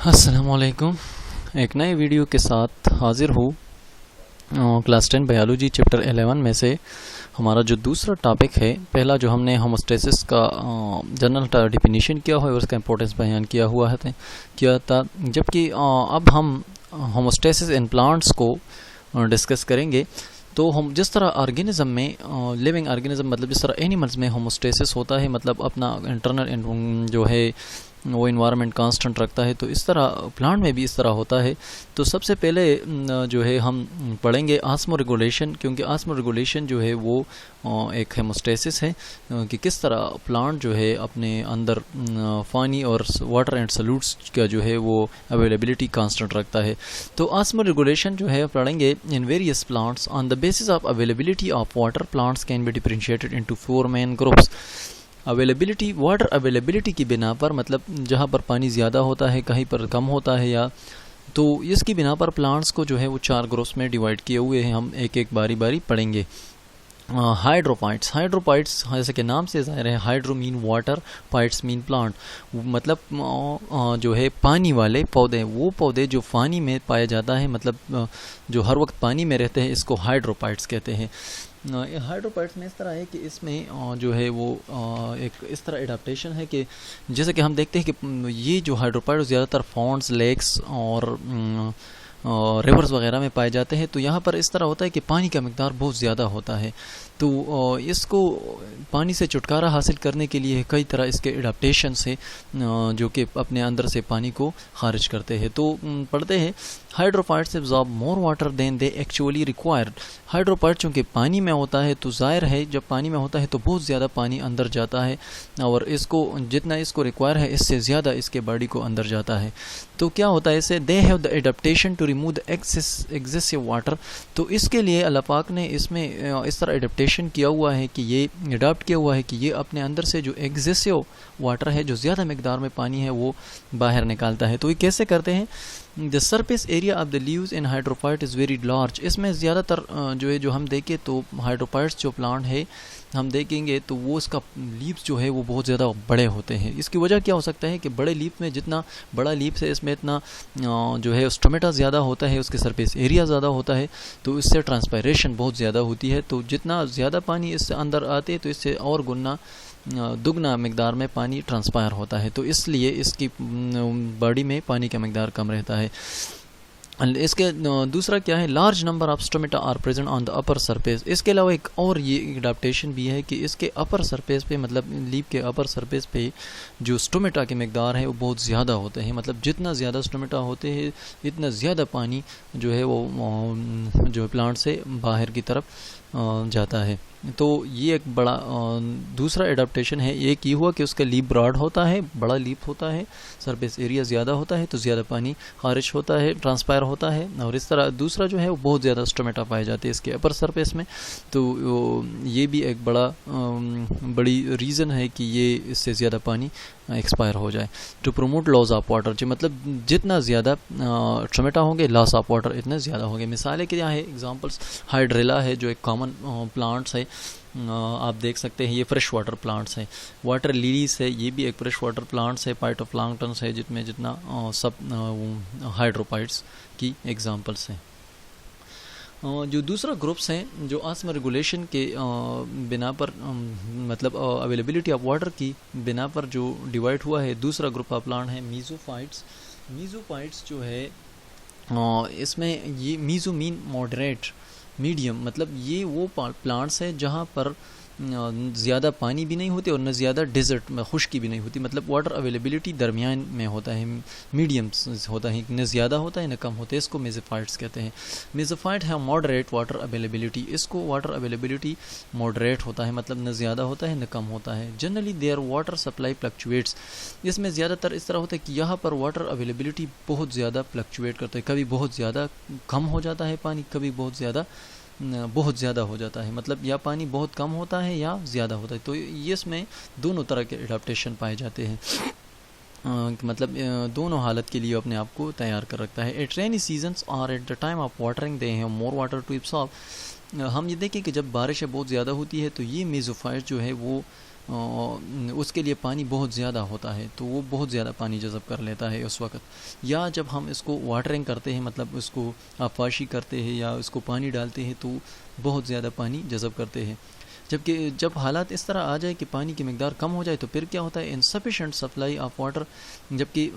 السلام علیکم. ایک نئے ویڈیو کے ساتھ حاضر ہوں. کلاس 10 بایولوجی چیپٹر 11 میں سے ہمارا جو دوسرا ٹاپک ہے، پہلا جو ہم نے ہوموسٹیسس کا جنرل ڈیفینیشن کیا ہوا ہے اور اس کا امپورٹنس بیان کیا تھا، جبکہ اب ہم ہوموسٹیسس ان پلانٹس کو ڈسکس کریں گے. تو ہم جس طرح آرگینزم میں لیونگ آرگینزم مطلب جس طرح اینیملز میں ہوموسٹیسس ہوتا ہے، مطلب اپنا انٹرنل جو ہے وہ انوائرمنٹ کانسٹنٹ رکھتا ہے، تو اس طرح پلانٹ میں بھی اس طرح ہوتا ہے. تو سب سے پہلے جو ہے ہم پڑھیں گے آسمو ریگولیشن، کیونکہ آسمو ریگولیشن جو ہے وہ ایک ہوموسٹیسس ہے کہ کس طرح پلانٹ جو ہے اپنے اندر پانی اور واٹر اینڈ سولوٹس کا جو ہے وہ اویلیبلٹی کانسٹنٹ رکھتا ہے. تو آسمو ریگولیشن جو ہے پڑھیں گے in various plants on the basis of availability of water plants can be differentiated into 4 main groups. Availability water availability کی بنا پر، مطلب جہاں پر پانی زیادہ ہوتا ہے، کہیں پر کم ہوتا ہے، یا تو اس کی بنا پر پلانٹس کو جو ہے وہ 4 گروپس میں ڈیوائڈ کیے ہوئے ہیں. ہم ایک ایک باری باری پڑھیں گے. ہائیڈروپائٹس جیسے کہ نام سے ظاہر ہے، ہائیڈرو مین واٹر، پائٹس مین پلانٹ، مطلب جو ہے پانی والے پودے، وہ پودے جو پانی میں پایا جاتا ہے، مطلب جو ہر وقت پانی میں رہتے ہیں، اس کو ہائیڈروپائٹس کہتے ہیں. ہائیڈروپائٹس میں اس طرح ہے کہ اس میں جو ہے وہ ایک اس طرح اڈاپٹیشن ہے کہ جیسے کہ ہم دیکھتے ہیں کہ یہ جو ہائیڈروپائٹس زیادہ تر فونڈز، لیکس اور ریورز وغیرہ میں پائے جاتے ہیں. تو یہاں پر اس طرح ہوتا ہے کہ پانی کا مقدار بہت زیادہ ہوتا ہے، تو اس کو پانی سے چھٹکارا حاصل کرنے کے لیے کئی طرح اس کے اڈاپٹیشن سے جو کہ اپنے اندر سے پانی کو خارج کرتے ہیں. تو پڑھتے ہیں ہائیڈروپائٹس absorb more water than they actually required. ہائیڈروپائٹ چونکہ پانی میں ہوتا ہے تو ظاہر ہے جب پانی میں ہوتا ہے تو بہت زیادہ پانی اندر جاتا ہے، اور اس کو جتنا اس کو ریکوائر ہے اس سے زیادہ اس کے باڈی کو اندر جاتا ہے. تو کیا ہوتا ہے اس سے they have the adaptation to remove the excessive water. تو اس کے لیے اللہ پاک نے اس میں اس طرح اڈاپٹیشن کیا ہوا ہے کہ یہ اڈاپٹ کیا ہوا ہے کہ یہ اپنے اندر سے جو ایگزیسو واٹر ہے، جو زیادہ مقدار میں پانی ہے، وہ باہر نکالتا ہے. تو یہ کیسے کرتے ہیں؟ The surface area of the leaves in hydrophyte is very large. اس میں زیادہ تر جو ہم دیکھیں تو ہائیڈروپائٹس جو پلانٹ ہے ہم دیکھیں گے تو وہ اس کا لیوز جو ہے وہ بہت زیادہ بڑے ہوتے ہیں. اس کی وجہ کیا ہو سکتا ہے کہ بڑے لیف میں جتنا بڑا لیف ہے اس میں اتنا جو ہے اسٹومیٹا زیادہ ہوتا ہے، اس کے سرفیس ایریا زیادہ ہوتا ہے، تو اس سے ٹرانسپائریشن بہت زیادہ ہوتی ہے. تو جتنا زیادہ پانی اس سے اندر آتے تو اس سے اور دگنا مقدار میں پانی ٹرانسپائر ہوتا ہے. تو اس لیے اس کی باڈی میں پانی کا مقدار کم رہتا ہے. اس کے دوسرا کیا ہے؟ Large number of stomata are present on the upper surface. اس کے علاوہ ایک اور یہ اڈاپٹیشن بھی ہے کہ اس کے اپر سرفیس پہ، مطلب لیف کے اپر سرفیس پہ جو اسٹومیٹا کے مقدار ہے وہ بہت زیادہ ہوتے ہیں. مطلب جتنا زیادہ اسٹومیٹا ہوتے ہیں اتنا زیادہ پانی جو ہے وہ جو پلانٹ سے باہر کی طرف جاتا ہے. تو یہ ایک بڑا دوسرا اڈاپٹیشن ہے. ایک یہ ہوا کہ اس کا لیف براڈ ہوتا ہے، بڑا لیف ہوتا ہے، سرفیس ایریا زیادہ ہوتا ہے تو زیادہ پانی خارج ہوتا ہے، ٹرانسپائر ہوتا ہے. اور اس طرح دوسرا جو ہے وہ بہت زیادہ اسٹومیٹا پائے جاتے ہیں اس کے اپر سرفیس میں. تو یہ بھی ایک بڑی ریزن ہے کہ یہ اس سے زیادہ پانی ایکسپائر ہو جائے. To promote loss of water, جو مطلب جتنا زیادہ اسٹومیٹا ہوں گے لاس آف واٹر اتنے زیادہ ہوں گے. مثالیں کیا ہے؟ ایگزامپلس ہائیڈریلا ہے جو ایک کامن پلانٹس ہے، آپ دیکھ سکتے ہیں. یہ فریش واٹر پلانٹس ہیں. واٹر لیلیز ہے، یہ بھی ایک فریش واٹر پلانٹس ہے. پائٹوپلانکٹنس ہے جتنا سب ہائیڈروپائٹس کی ایگزامپلس ہیں. جو دوسرا گروپس ہیں جو آسمو ریگولیشن کے بنا پر، مطلب اویلیبلٹی آف واٹر کی بنا پر جو ڈیوائڈ ہوا ہے، دوسرا گروپ آف پلانٹ ہے میزوفائٹس. میزوفائٹس جو ہے اس میں یہ میزو مین ماڈریٹ، میڈیم، مطلب یہ وہ پلانٹس ہے جہاں پر زیادہ پانی بھی نہیں ہوتے اور نہ زیادہ ڈیزرٹ میں خشکی بھی نہیں ہوتی. مطلب واٹر اویلیبلٹی درمیان میں ہوتا ہے، میڈیم ہوتا ہے، نہ زیادہ ہوتا ہے نہ کم ہوتا ہے. اس کو میزوفائٹس کہتے ہیں. میزوفائٹ ہے ماڈریٹ واٹر اویلیبلٹی. اس کو واٹر اویلیبلٹی ماڈریٹ ہوتا ہے، مطلب نہ زیادہ ہوتا ہے نہ کم ہوتا ہے. Generally there water supply fluctuates. اس میں زیادہ تر اس طرح ہوتا ہے کہ یہاں پر واٹر اویلیبلٹی بہت زیادہ فلکچویٹ کرتا ہے. کبھی بہت زیادہ کم ہو جاتا ہے پانی، کبھی بہت زیادہ ہو جاتا ہے. مطلب یا پانی بہت کم ہوتا ہے یا زیادہ ہوتا ہے. تو یہ اس میں دونوں طرح کے اڈاپٹیشن پائے جاتے ہیں. مطلب دونوں حالت کے لیے اپنے آپ کو تیار کر رکھتا ہے. ایٹ رینی سیزنس اور at the time of watering they have more water to absorb. ہم یہ دیکھیں کہ جب بارشیں بہت زیادہ ہوتی ہے تو یہ میزوفائٹ جو ہے وہ اس کے لیے پانی بہت زیادہ ہوتا ہے، تو وہ بہت زیادہ پانی جذب کر لیتا ہے اس وقت. یا جب ہم اس کو واٹرنگ کرتے ہیں، مطلب اس کو آبپاشی کرتے ہیں یا اس کو پانی ڈالتے ہیں، تو بہت زیادہ پانی جذب کرتے ہیں. جبکہ جب حالات اس طرح آ جائے کہ پانی کی مقدار کم ہو جائے تو پھر کیا ہوتا ہے، انسفیشینٹ سپلائی آف واٹر. جبکہ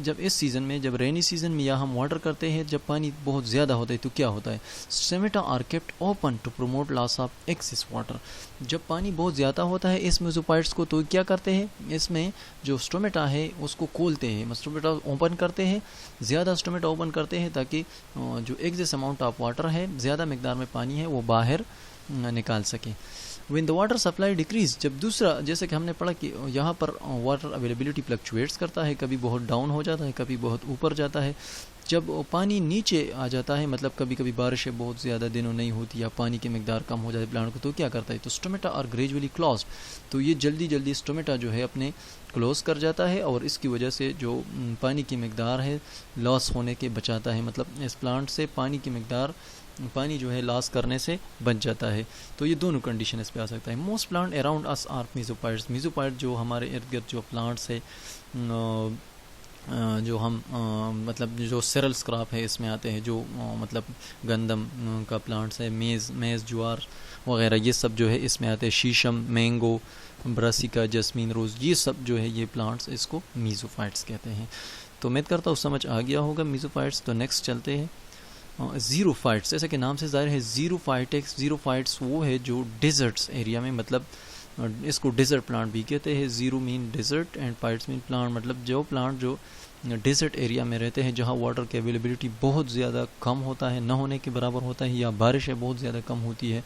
جب اس سیزن میں، جب رینی سیزن میں یا ہم واٹر کرتے ہیں جب پانی بہت زیادہ ہوتا ہے تو کیا ہوتا ہے، stomata are kept open to promote loss of excess water. جب پانی بہت زیادہ ہوتا ہے اس میزوفائٹس کو تو کیا کرتے ہیں، اس میں جو سٹومیٹا ہے اس کو کھولتے ہیں، سٹومیٹا اوپن کرتے ہیں، زیادہ سٹومیٹا اوپن کرتے ہیں تاکہ جو ایکسس اماؤنٹ آف واٹر ہے، زیادہ مقدار میں پانی ہے، وہ باہر نکال سکیں. when the water supply decrease، جب دوسرا جیسے کہ ہم نے پڑھا کہ یہاں پر واٹر اویلیبلٹی فلکچویٹس کرتا ہے، کبھی بہت ڈاؤن ہو جاتا ہے، کبھی بہت اوپر جاتا ہے. جب پانی نیچے آ جاتا ہے، مطلب کبھی کبھی بارشیں بہت زیادہ دنوں نہیں ہوتی یا پانی کی مقدار کم ہو جاتی ہے پلانٹ کو، تو کیا کرتا ہے، تو سٹومیٹا آر گریجولی کلوزڈ، تو یہ جلدی جلدی سٹومیٹا جو ہے اپنے کلوز کر جاتا ہے اور اس کی وجہ سے جو پانی کی مقدار ہے لاس ہونے کے بچاتا ہے. مطلب اس پلانٹ سے پانی کی مقدار، پانی جو ہے لاس کرنے سے بچ جاتا ہے. تو یہ دونوں کنڈیشن اس پہ آ سکتا ہے. Most plant around us are mesophytes. Mesophyte جو ہمارے ارد گرد جو پلانٹس ہے، جو ہم مطلب جو سیرلس کراپ ہے اس میں آتے ہیں، جو مطلب گندم کا پلانٹس ہے، میز جوار وغیرہ، یہ سب جو ہے اس میں آتے ہیں. شیشم، مینگو، براسیکا، جسمین روز، یہ سب جو ہے یہ پلانٹس اس کو میزوفائٹس کہتے ہیں. تو امید کرتا ہوں سمجھ آ گیا ہوگا میزوفائٹس. تو نیکسٹ چلتے ہیں زیرو فائٹس. جیسا کہ نام سے ظاہر ہے زیرو فائٹس وہ ہے جو ڈیزرٹس ایریا میں، مطلب اس کو ڈیزرٹ پلانٹ بھی کہتے ہیں. Xero means desert and phytes means plant, مطلب جو پلانٹ جو ڈیزرٹ ایریا میں رہتے ہیں، جہاں واٹر کی اویلیبلٹی بہت زیادہ کم ہوتا ہے، نہ ہونے کے برابر ہوتا ہے، یا بارشیں بہت زیادہ کم ہوتی ہے،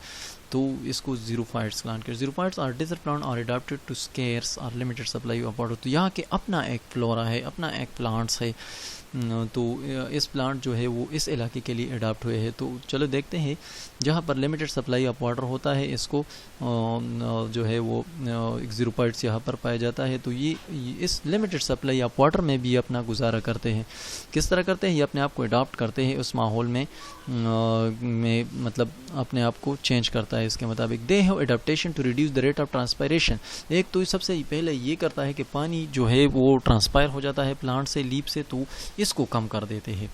تو اس کو زیرو فائٹس پلانٹ کہتے ہیں. Xerophytes are desert plant are adapted to scarce or limited supply of water. تو یہاں کے اپنا ایک فلورا ہے، اپنا ایک پلانٹس ہے، تو اس پلانٹ جو ہے وہ اس علاقے کے لیے اڈاپٹ ہوئے ہیں. تو چلو دیکھتے ہیں. جہاں پر لمیٹڈ سپلائی آف واٹر ہوتا ہے، اس کو جو ہے وہ زیروفائٹس یہاں پر پایا جاتا ہے. تو یہ اس لمیٹڈ سپلائی آف واٹر میں بھی اپنا گزارا کرتے ہیں. کس طرح کرتے ہیں، یہ اپنے آپ کو اڈاپٹ کرتے ہیں اس ماحول میں مطلب اپنے آپ کو چینج کرتا ہے اس کے مطابق. They have adaptation to reduce the rate of transpiration. ایک تو سب سے پہلے یہ کرتا ہے کہ پانی جو ہے وہ ٹرانسپائر ہو جاتا ہے پلانٹ سے، لیپ سے، تو اس کو کم کر دیتے ہیں.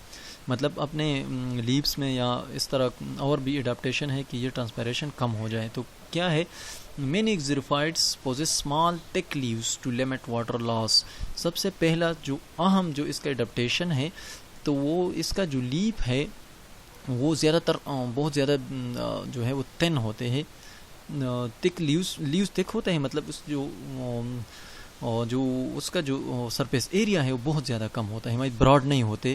مطلب اپنے لیپس میں یا اس طرح اور بھی اڈاپٹیشن ہے کہ یہ ٹرانسپائریشن کم ہو جائے. تو کیا ہے، many xerophytes possess small thick leaves to limit water loss. سب سے پہلا جو اہم جو اس کا اڈاپٹیشن ہے، تو وہ اس کا جو لیپ ہے وہ زیادہ تر بہت زیادہ جو ہے وہ تن ہوتے ہیں. تک لیوز تک ہوتے ہیں، مطلب اس جو اس کا جو سرفیس ایریا ہے وہ بہت زیادہ کم ہوتا ہے، ہمارے براڈ نہیں ہوتے،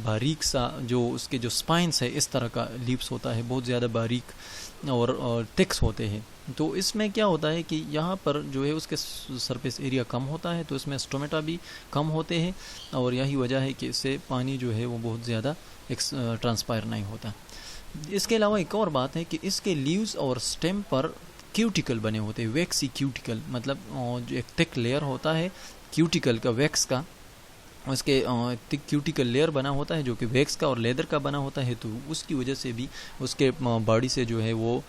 باریک سا جو اس کے جو سپائنس ہے اس طرح کا لیپس ہوتا ہے، بہت زیادہ باریک اور ٹیکس ہوتے ہیں. تو اس میں کیا ہوتا ہے کہ یہاں پر جو ہے اس کے سرفیس ایریا کم ہوتا ہے، تو اس میں سٹومیٹا بھی کم ہوتے ہیں، اور یہی وجہ ہے کہ اس سے پانی جو ہے وہ بہت زیادہ ٹرانسپائر نہیں ہوتا. اس کے علاوہ ایک اور بات ہے کہ اس کے لیوز اور سٹیم پر کیوٹیکل بنے ہوتے ہیں، ویکسی کیوٹیکل، مطلب جو ایک تھک لیئر ہوتا ہے کیوٹیکل کا، ویکس کا، اس کے کیوٹیکل لیئر بنا ہوتا ہے جو کہ ویکس کا اور لیدر کا بنا ہوتا ہے. تو اس کی وجہ سے بھی اس کے باڈی سے جو ہے وہ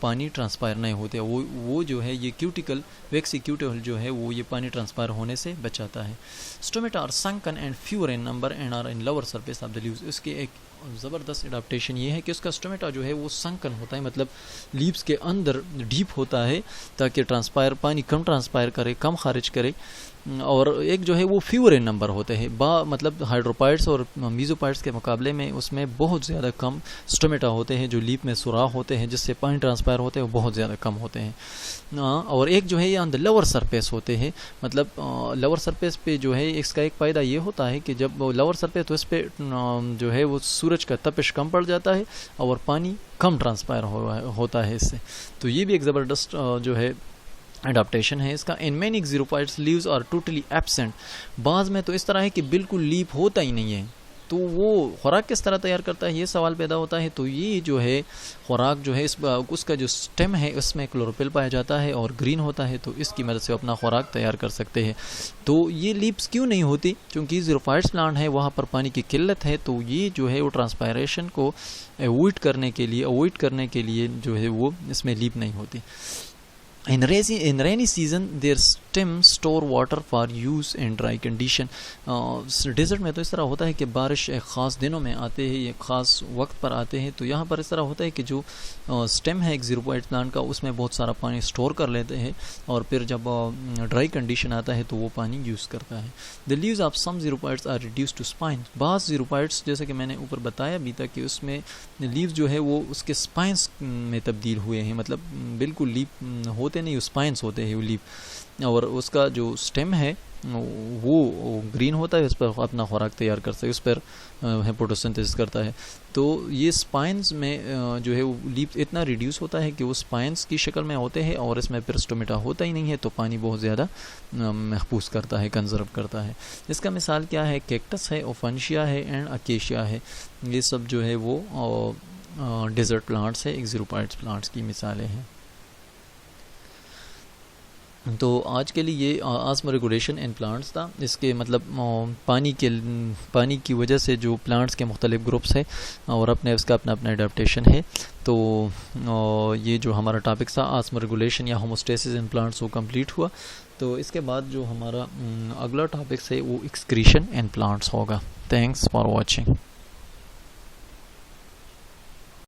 پانی ٹرانسپائر نہیں ہوتے. وہ جو ہے یہ کیوٹیکل، ویکسی کیوٹیکل جو ہے وہ یہ پانی ٹرانسپائر ہونے سے بچاتا ہے. Stomata are sunken and fewer in number and are in lower surface of the leaves. اس کے ایک زبردست اڈاپٹیشن یہ ہے کہ اس کا سٹومیٹا جو ہے وہ سنکن ہوتا ہے، مطلب لیوز کے اندر ڈیپ ہوتا ہے تاکہ ٹرانسپائر پانی کم ٹرانسپائر کرے، کم خارج کرے. اور ایک جو ہے وہ فیور ان نمبر ہوتے ہیں، مطلب ہائیڈروپائٹس اور میزوپائٹس کے مقابلے میں اس میں بہت زیادہ کم سٹومیٹا ہوتے ہیں. جو لیپ میں سوراخ ہوتے ہیں جس سے پانی ٹرانسپائر ہوتے ہیں وہ بہت زیادہ کم ہوتے ہیں. اور ایک جو ہے یہ آن دا لوور سرفیس ہوتے ہیں، مطلب لوور سرفیس پہ جو ہے اس کا ایک فائدہ یہ ہوتا ہے کہ جب لوور سرفیس تو اس پہ جو ہے وہ سورج کا تپش کم پڑ جاتا ہے اور پانی کم ٹرانسپائر ہوتا ہے اس سے. تو یہ بھی ایک زبردست جو ہے اڈاپٹیشن ہے اس کا. In many xerophytes leaves are totally absent. بعض میں تو اس طرح ہے کہ بالکل لیپ ہوتا ہی نہیں ہے. تو وہ خوراک کس طرح تیار کرتا ہے، یہ سوال پیدا ہوتا ہے. تو یہ جو ہے خوراک جو ہے اس کا جو سٹیم ہے اس میں کلوروفل پایا جاتا ہے اور گرین ہوتا ہے، تو اس کی مدد سے اپنا خوراک تیار کر سکتے ہیں. تو یہ لیپس کیوں نہیں ہوتی، کیونکہ زیروفائٹس پلانٹ ہے وہاں پر پانی کی قلت ہے. تو یہ جو ہے وہ ٹرانسپائریشن کو اوائڈ کرنے کے لیے جو ہے وہ اس میں لیپ نہیں ہوتی. In rainy season their stem store water for use in dry condition. Desert میں تو اس طرح ہوتا ہے کہ بارش ایک خاص دنوں میں آتے ہیں، ایک خاص وقت پر آتے ہیں، تو یہاں پر اس طرح ہوتا ہے کہ جو سٹیم ہے ایک زیروپائٹ پلانٹ کا، اس میں بہت سارا پانی سٹور کر لیتے ہیں، اور پھر جب ڈرائی کنڈیشن آتا ہے تو وہ پانی یوز کرتا ہے. The leaves of some xerophytes are reduced to spines. بعض زیروپائٹس جیسے کہ میں نے اوپر بتایا بھی تھا کہ اس میں لیوز جو ہے وہ اس کے سپائنس میں تبدیل ہوئے ہیں، مطلب بالکل لیف ہوتے نہیں، سپائنس ہوتے ہیں وہ لیف، اور اس کا جو سٹیم ہے وہ گرین ہوتا ہے، اس پر اپنا خوراک تیار کرتا ہے، اس پر فوٹوسنتھیسس کرتا ہے. تو یہ سپائنس میں جو ہے وہ لیف اتنا ریڈیوس ہوتا ہے کہ وہ سپائنس کی شکل میں ہوتے ہیں، اور اس میں پھر سٹومیٹا ہوتا ہی نہیں ہے، تو پانی بہت زیادہ محفوظ کرتا ہے، کنزرو کرتا ہے. اس کا مثال کیا ہے؟ کیکٹس ہے، اوفنشیا ہے، اینڈ اکیشیا ہے. یہ سب جو ہے وہ ڈیزرٹ پلانٹس ہے، ایکزیروپائٹس پلانٹس کی مثالیں ہیں. تو آج کے لیے یہ آسما ریگولیشن ان پلانٹس تھا. اس کے مطلب پانی کی وجہ سے جو پلانٹس کے مختلف گروپس ہیں، اور اس کا اپنا اڈیپٹیشن ہے. تو یہ جو ہمارا ٹاپک تھا آسما ریگولیشن یا ہوموسٹیسس ان پلانٹس، وہ کمپلیٹ ہوا. تو اس کے بعد جو ہمارا اگلا ٹاپک ہے وہ ایکسکریشن ان پلانٹس ہوگا. Thanks for watching.